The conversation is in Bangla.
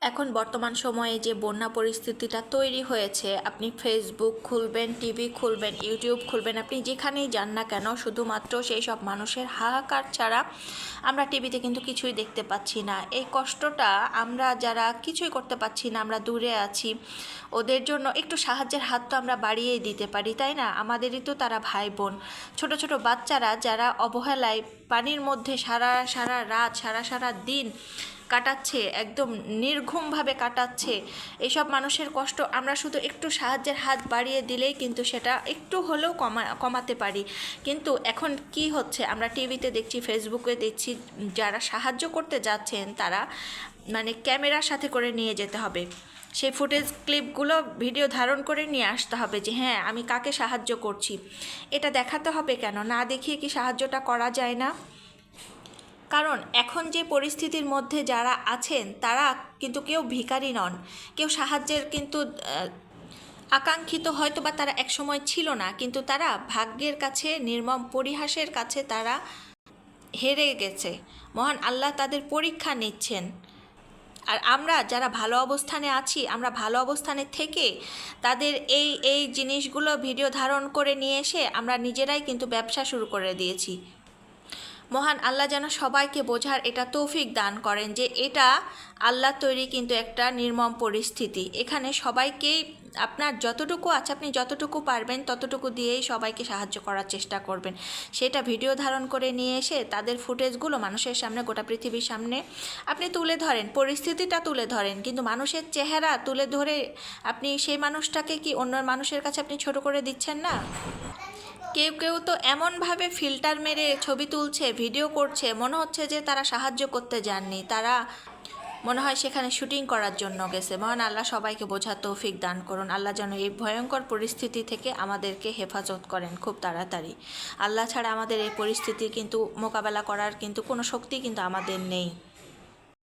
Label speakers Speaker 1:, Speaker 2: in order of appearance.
Speaker 1: এখন বর্তমান সময়ে যে বন্যা পরিস্থিতিটা তৈরি হয়েছে, আপনি ফেসবুক খুলবেন, টিভি খুলবেন, ইউটিউব খুলবেন, আপনি যেখানেই যান না কেন শুধুমাত্র সেই সব মানুষের হাহাকার ছাড়া আমরা টিভিতে কিন্তু কিছুই দেখতে পাচ্ছি না। এই কষ্টটা আমরা যারা কিছুই করতে পারছি না, আমরা দূরে আছি, ওদের জন্য একটু সাহায্যের হাত তো আমরা বাড়িয়েই দিতে পারি, তাই না? আমাদেরই তো তারা ভাই বোন। ছোট ছোট বাচ্চারা যারা অবহেলায় পানির মধ্যে সারা সারা রাত সারা দিন কাটাচ্ছে, একদম নির্ঘুমভাবে কাটাচ্ছে, এসব মানুষের কষ্ট আমরা শুধু একটু সাহায্যের হাত বাড়িয়ে দিলেই কিন্তু সেটা একটু হলেও কমাতে পারি। কিন্তু এখন কি হচ্ছে, আমরা টিভিতে দেখছি, ফেসবুকে দেখছি, যারা সাহায্য করতে যাচ্ছেন তারা মানে ক্যামেরার সাথে করে নিয়ে যেতে হবে, সেই ফুটেজ ক্লিপগুলো ভিডিও ধারণ করে নিয়ে আসতে হবে যে হ্যাঁ আমি কাকে সাহায্য করছি। এটা দেখাতে হবে কেন? না দেখিয়ে কি সাহায্যটা করা যায় না? কারণ এখন যে পরিস্থিতির মধ্যে যারা আছেন তারা কিন্তু কেউ ভিখারি নন, কেউ সাহায্যের কিন্তু আকাঙ্ক্ষিত হয়তো বা তারা একসময় ছিল না, কিন্তু তারা ভাগ্যের কাছে, নির্মম পরিহাসের কাছে তারা হেরে গেছে। মহান আল্লাহ তাদের পরীক্ষা নিচ্ছেন। আর আমরা যারা ভালো অবস্থানে আছি, আমরা ভালো অবস্থানে থেকে তাদের এই এই জিনিসগুলো ভিডিও ধারণ করে নিয়ে এসে আমরা নিজেরাই কিন্তু ব্যবসা শুরু করে দিয়েছি। মহান আল্লাহ যেন সবাইকে বোঝার এটা তৌফিক দান করেন যে এটা আল্লাহ তৈরি কিন্তু একটা নির্মম পরিস্থিতি। এখানে সবাইকেই আপনার যতটুকু আছে আপনি যতটুকু পারবেন ততটুকু দিয়েই সবাইকে সাহায্য করার চেষ্টা করবেন। সেটা ভিডিও ধারণ করে নিয়ে এসে তাদের ফুটেজগুলো মানুষের সামনে, গোটা পৃথিবীর সামনে আপনি তুলে ধরেন, পরিস্থিতিটা তুলে ধরেন, কিন্তু মানুষের চেহারা তুলে ধরে আপনি সেই মানুষটাকে কি অন্য মানুষের কাছে আপনি ছোট করে দিচ্ছেন না? কেউ কেউ তো এমনভাবে ফিল্টার মেরে ছবি তুলছে, ভিডিও করছে, মনে হচ্ছে যে তারা সাহায্য করতে যাননি, তারা মনে হয় সেখানে শুটিং করার জন্য গেছে। মহান আল্লাহ সবাইকে বোঝার তৌফিক দান করুন। আল্লাহ যেন এই ভয়ঙ্কর পরিস্থিতি থেকে আমাদেরকে হেফাজত করেন খুব তাড়াতাড়ি। আল্লাহ ছাড়া আমাদের এই পরিস্থিতি কিন্তু মোকাবেলা করার কিন্তু কোনো শক্তি কিন্তু আমাদের নেই।